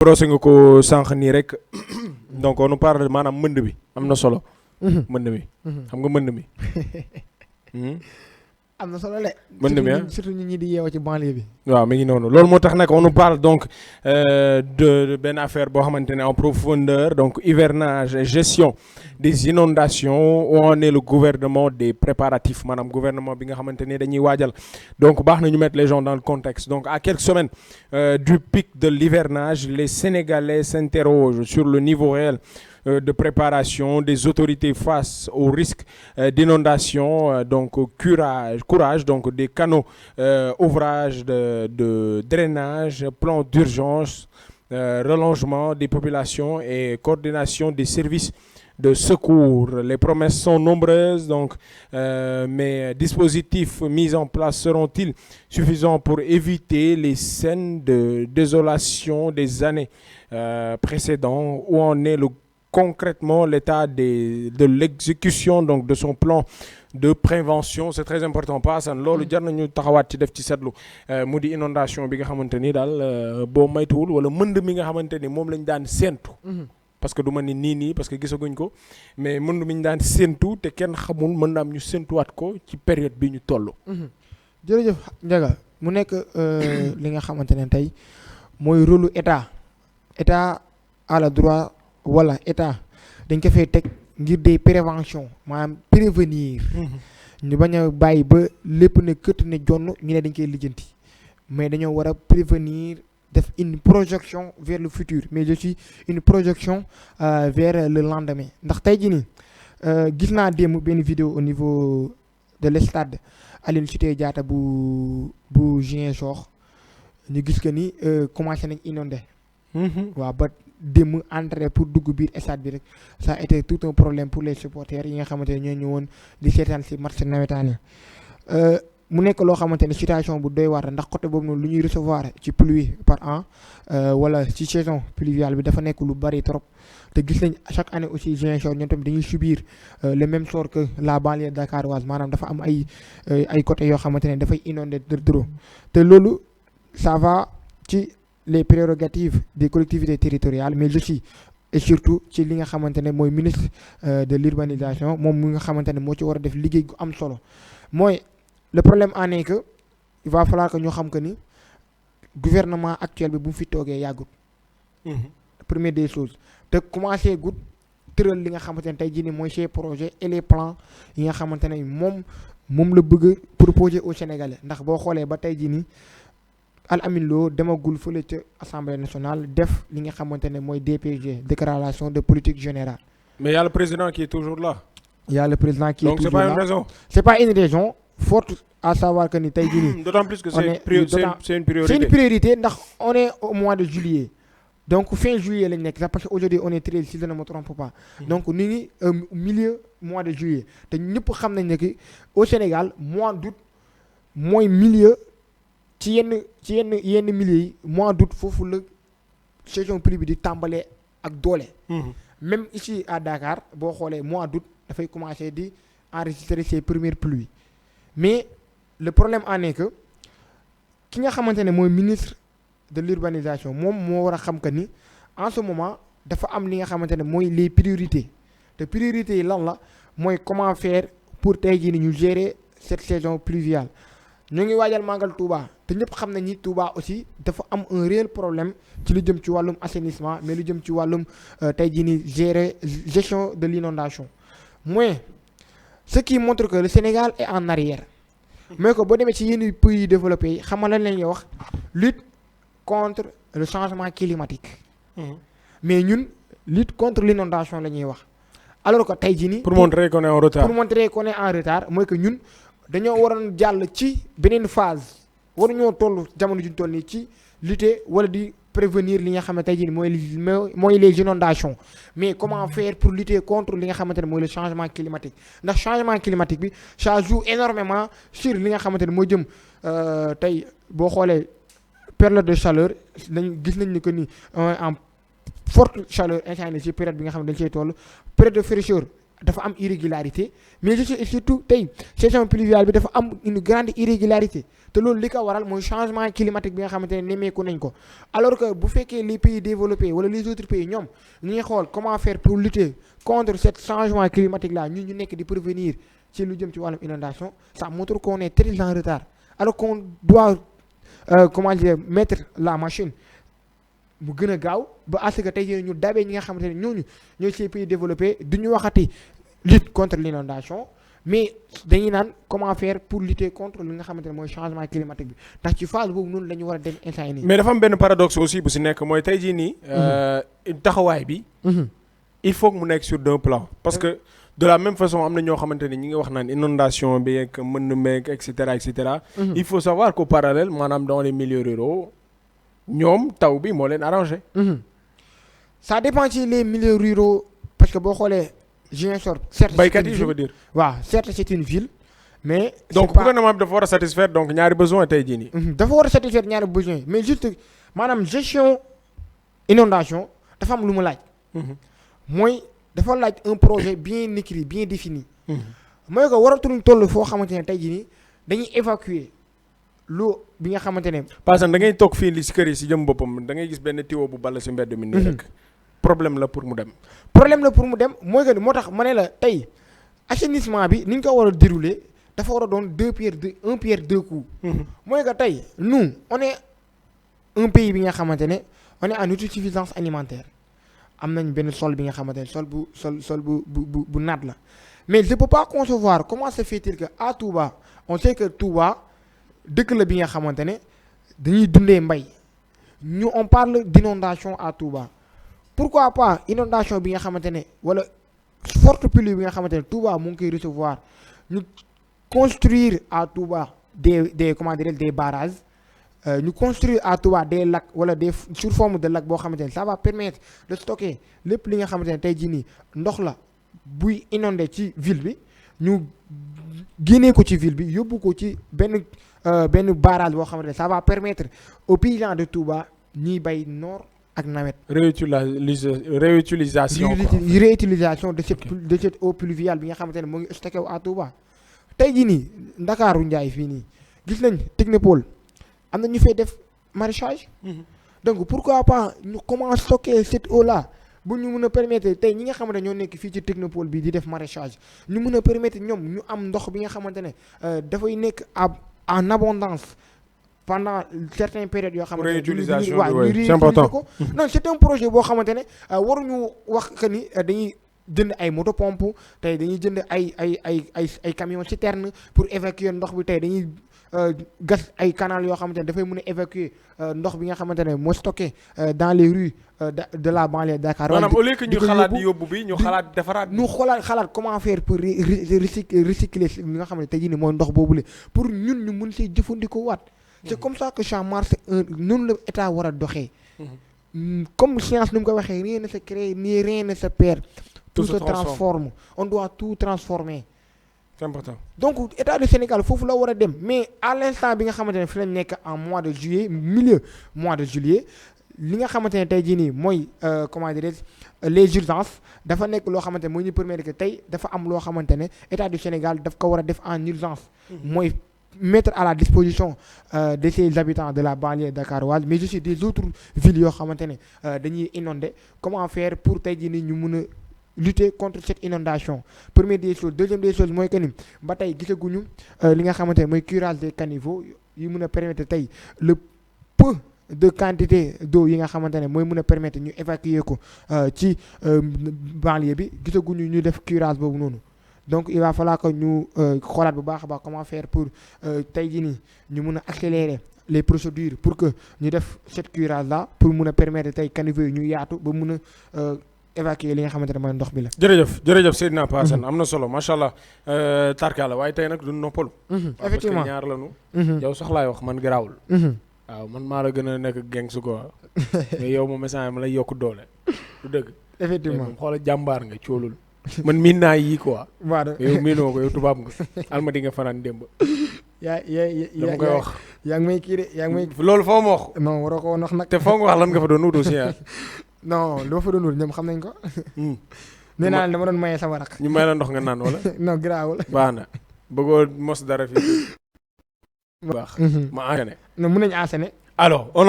brosé nga ko sànq nii rek donc on nous parle maanaam mbënd bi am na solo. mbënd mi. xam nga mbënd mi. am na solo de. mbënd mi surtout ñi di yeewoo ci banlieue bi. waaw mi ngi noonu loolu moo tax nag on nous parle donc de benn affaire boo xamante ne en profondeur donc hivernage et gestion des inondations où en est le gouvernement des préparatifs maanaam gouvernement bi nga xamante ne dañuy waajal donc baax na ñu mettre les gens dans le contexte donc à quelques semaines du pic de l'hivernage les Sénégalais s'interrogent sur le niveau réel de préparation des autorités face au risque d'inondation, donc courage donc des canaux, ouvrages de drainage, plan d'urgence, relogement des populations et coordination des services de secours. Les promesses sont nombreuses, donc, mais dispositifs mis en place seront-ils suffisants pour éviter les scènes de désolation des années précédentes? Où en est concrètement l'état de l'exécution donc de son plan de prévention? C'est très important paasan loolu jar nañu taxawaat ci def ci seetlu mu di inondation bi nga xamante ni daal boo maytuwul wala mënd mi nga xamante ni moom lañ daan séentu parce que du ma ni nii parce que gisaguñ ko mais mënd mi ñu daan séentu te kenn xamul mën na am ñu séentuwaat ko ci période bi ñu toll. jërëjëf Ndiaga mu nekk li nga xamante ne tey mooy rôle état à la droit wala état dañ ko fay teg ngir des prévention maanaam prévenir ñu bañ a bàyyi ba lépp ne këtt ne jonn ñu ne dañ koy lijjanti mais dañoo war a prévenir def une projection vers le futur mais aussi une projection vers le lendemain ndax tey jii nii gis naa démb benn vidéo au niveau de l'stade Aline Sitoé Diatta bu Ziguinchor ñu gis que ni commencé nañ inondé waaw ba démb entrée pour dugg biir stade bi rek ça a été tout un problème pour les supporters yi nga xamante ne ñoo ñëwoon di seetaan si match nawetaan yi mu nekk loo xamante ne situation bu doy waar ndax côté boobu noonu lu ñuy recevoir ci pluie par an wala ci saison pluviale bi dafa nekk lu bari trop te gis nañ chaque année aussi Ziguinchor ñoom tamit dañuy subir le même sort que la banlieue dakaroise maanaam dafa am ay côté yoo xamante ne dafay inondé trop te loolu ça va ci les prérogatives des collectivités territoriales mais aussi et surtout ci li nga xamante ne mooy ministre de l'urbanisation moom mi nga xamante ne moo ci war a def liggéey gu am solo mooy le problème en est que il va falloir que ñu xam que ni gouvernement actuel bi bu mu fi toogee yàggut première des choses te commencé gut tëral li nga xamante ne tey jii nii mooy ces projets et les plans yi nga xamante ne moom la bëgg a proposer au Sénégalais ndax boo xoolee ba tey jii nii Al Amin Lo demagul fële ca assemblée nationale def li nga xamante ne mooy DPG déclaration de politique générale. mais y a le président qui est toujours là. y a le président qui est toujours là donc c'est pas une raison. c'est pas une raison forte à savoir que ni tey jii nii. d'autant plus que c'est une priorité. c'est une priorité ndax on est au mois de juillet. donc fin juillet lañ nekk parce que aujourd'hui on est 13 si je ne me trompe pas. donc ñu ngi milieu mois de juillet te ñëpp xam nañ ne que au Sénégal mois d'août mooy milieu. ci yenn milieux yi mois d'août foofu la saison pluie bi di tàmbalee ak doole. même ici à Dakar boo xoolee mois d'août dafay commencer di enregistrer ses premières pluies mais le problème en est que ki nga xamante ne mooy ministre de l'urbanisation moom moo war a xam que ni en ce moment dafa am li nga xamante ne mooy les priorités te priorités yi lan la mooy comment faire pour tey jii ni ñu gérer cette saison pluviale. ñu ngi waajal màggal Touba te ñëpp xam nañ ni Touba aussi dafa am un réel problème ci lu jëm ci wàllum assainissement mais lu jëm ci wàllum tey jii ni gestion de l'inondation mooy ce qui montre que le Sénégal est en arrière mais que boo demee ci yenn pays développés yi xam nga lan la ñuy wax lutte contre le changement climatique mais ñun lutte contre l'inondation la ñuy wax alors que tey jii ni pour montrer qu'on est en retard mooy que ñun dañoo waroon jàll ci beneen phase waruñoo toll jamono juñ toll nii ci lutter wala di prévenir li nga xamante tey jii mooy les inondations mais comment faire pour lutter contre li nga xamante ne mooy le changement climatique ndax changement climatique bi ça joue énormément sur li nga xamante ne mooy jëm tey boo xoolee période de chaleur gis nañ ni que ni en forte chaleur instant ci période bi nga xam ne dañ cey toll période de fraîcheur dafa am irrégularité mais surtout tey saison pluviale bi dafa am une grande irrégularité te loolu li ko waral mooy changement climatique bi nga xamante ne nemmeeku nañ ko alors que bu fekkee les pays développés wala les autres pays ñoom ñu ngi xool comment faire pour lutter contre ce changement climatique là ñu nekk di prévenir ci lu jëm ci wàllum inondation ça montre qu'on est très en retard alors qu'on doit comment dire mettre la machine bu gën a gaaw ba à ce que tey jii ñu dabee ñi nga xamante ne ñooy ces pays développés du ñu waxati lutte contre l'inondation mais dañuy naan comment faire pour lutter contre li nga xamante ne mooy changement climatique bi ndax ci phase boobu noonu la ñu war a dem instant yii nii. mais dafa am benn paradoxe aussi bu si nekk mooy tey jii nii. taxawaay bi. il faut que mu nekk sur deux plans parce que de la même façon am na ñoo xamante ne ñi ngi wax naan inondation bi ak mën meeg et cetera et cetera. il faut savoir qu'au parallèle maanaam dans les milieux ruraux ñoom taw bi moo leen arrangé. ça dépend ci les milieux ruraux parce que boo xoolee Ziguinchor. certes baykat yi je veux dire. waaw certes c'est une ville mais. donc gouvernement bi dafa war a satisfaire donc ñaari besoin tey jii nii. dafa war a satisfaire ñaari besoin mais juste maanaam gestion inondation dafa am lu mu laaj. mooy dafa laaj un projet bien écrit bien défini. mooy que waratuñu toll foo xamante ne tey jii nii dañuy évacuer l'eau bi nga xamante ne. parce que da ngay toog fii li si kër yi si jëm boppam da ngay gis benn tuyau bu ball si mbedd mi. nii rek problème la pour mu dem. mooy que moo tax ma ne la tey assainissement bi ni ñu ko war a dérouler dafa war a doon un pierre deux coups. mooy que tey nous on est un pays bi nga xamante ne on est en autosuffisance alimentaire am nañ benn sol bi nga xamante ne sol bu naat la mais je peux pas concevoir comment se fait-il que à Touba on sait que Touba dëkk la bi nga xamante ne dañuy dundee mbay on parle d'inondation à Touba pourquoi pas inondation bi nga xamante ne wala forte pluie bi nga xamante ne Touba mu ngi koy recevoir ñu construire à Touba des comment dire des barrages ñu construire à Touba des lacs wala des sur forme de lac boo xamante ne ça va permettre de stocker lépp li nga xamante ne tey jii nii ndox la buy inondé ci ville bi ñu génnee ko ci ville bi yóbbu ko ci benn barrage boo xamante ne ça va permettre aux paysans de Touba ñiy bay noor ak nawet. réutilisation de cette eau pluviale bi nga xamante ne moo ngi stocké wu à Touba. tey jii nii Ndakaaru Njaay fii nii gis nañ Technopole am na ñu fay def maraîchage. donc pourquoi pas ñu commencer stocker cette eau là bu ñu mën a permettre tey ñi nga xamante ne ñoo nekk fii ci Technopole bi di def maraîchage ñu mën a permettre ñoom ñu am ndox bi nga xamante ne dafay nekk en abondance pendant certaines périodes yoo xamante ne réutilisation bi c'est important ko non c'est un projet boo xamante ne waruñu wax que ni dañuy jënd ay moto pompe tey dañuy jënd ay camion citerne pour évacuer ndox bi tey dañuy gas ay canal yoo xamante ne dafay mën a évacuer ndox bi nga xamante ne moo stocké dans les rues de la banlieue Dakar. maanaam au lieu que ñu xalaat yóbbu bi ñu xalaat defaraat. ñu xalaat comment faire pour recycler li nga xam ne tey jii nii mooy ndox boobule pour ñun ñu mën see jëfandikoo waat. c'est comme ça que Champ Mars noonu la état war a doxee. comme science ni mu ko waxee rien ne se crée ni rien ne se perd. tout se transforme on doit tout transformer. c'est important. donc état du Sénégal foofu la war a dem mais à l'instant bi nga xamante ne fi lañ nekk en mois de juillet milieu mois de juillet li nga xamante ne tey jii nii mooy comment dirais-je les urgences dafa nekk loo xamante ne moo ñu permettre que tey dafa am loo xamante ne état du Sénégal daf ko war a def en urgence. mooy mettre à la disposition de ces habitants de la banlieue dakaroise mais aussi des autres villes yoo xamante ne dañuy inonder comment faire pour tey jii nii ñu mun a lutter contre cette inondation première des choses deuxième des choses mooy que ni ba tey gisaguñu li nga xamante ne mooy curage des caniveaux yi mun a permettre tey le peu de quantité d'eau yi nga xamante ne mooy mun a permettre ñu évacuer ko ci banlieue bi gisaguñu ñu def curage boobu noonu donc il va falloir que ñu xoolaat bu baax a baax comment faire pour tey jii nii ñu mun a accélérer les procédures pour que ñu def cette curage là pour mun a permettre tey caniveaux yi ñu yaatu ba mun a évacuer li nga xamante ne mooy ndox bi la. jërëjëf Seydina Pa Assane am na solo macha allah tarkala waaye tey nag du noppalu. effectivement parce que ñaar lañu. yow sax laay wax man garaawul. waaw man maa la gën a nekk geng su ko mais yow moom message ma lay yokk doole du dëgg. effectivement moom xoola jàmbaar nga coolul. man miin naa yii quoi. waaw yow miinoo ko yow tubaab nga almadi nga fanaan démb. dama koy wax. yaa ngi may kii de yaa ngi may. loolu foo ma wax. non waroo ko wax nag. te foo nga wax lan nga fa doon wut aussi non li ma fa doon wut ñoom xam nañ ko. nee naa dama doon maye sama rakk. ñu may la ndox nga naan wala. non garaawul. baax na bëggoo mos dara fii. baax ma enchaîner. non mun nañu enchaîner. alors on